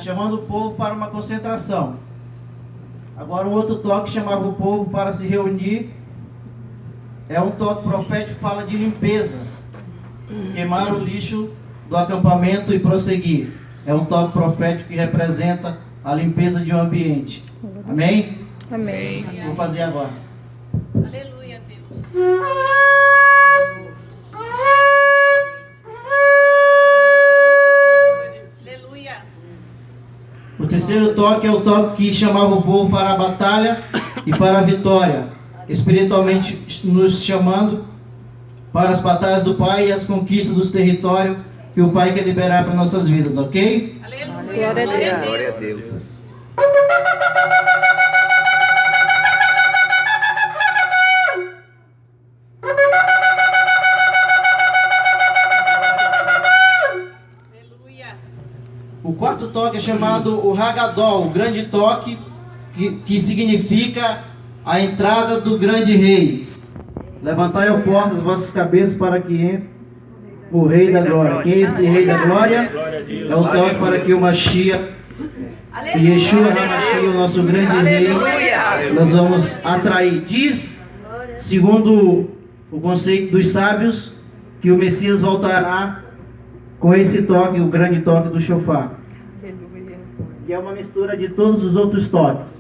chamando o povo para uma concentração. Agora um outro toque chamava o povo para se reunir. É um toque profético que fala de limpeza. Queimar o lixo do acampamento e prosseguir. É um toque profético que representa a limpeza de um ambiente. Amém? Amém. Vou fazer agora. Aleluia, Deus. Aleluia. O terceiro toque é o toque que chamava o povo para a batalha e para a vitória, espiritualmente nos chamando para as batalhas do Pai e as conquistas dos territórios que o Pai quer liberar para nossas vidas, ok? Aleluia. Glória a Deus. Aleluia. O quarto toque é chamado o Hagadol, o grande toque, que significa a entrada do grande rei. Levantai, ó portas, as vossas cabeças para que entre o Rei da Glória. Quem é esse Rei da Glória? É o toque para que o Mashiach, Yeshua HaMashiach, o nosso grande Rei, nós vamos atrair. Diz, segundo o conceito dos sábios, que o Messias voltará com esse toque, o grande toque do shofar, que é uma mistura de todos os outros toques.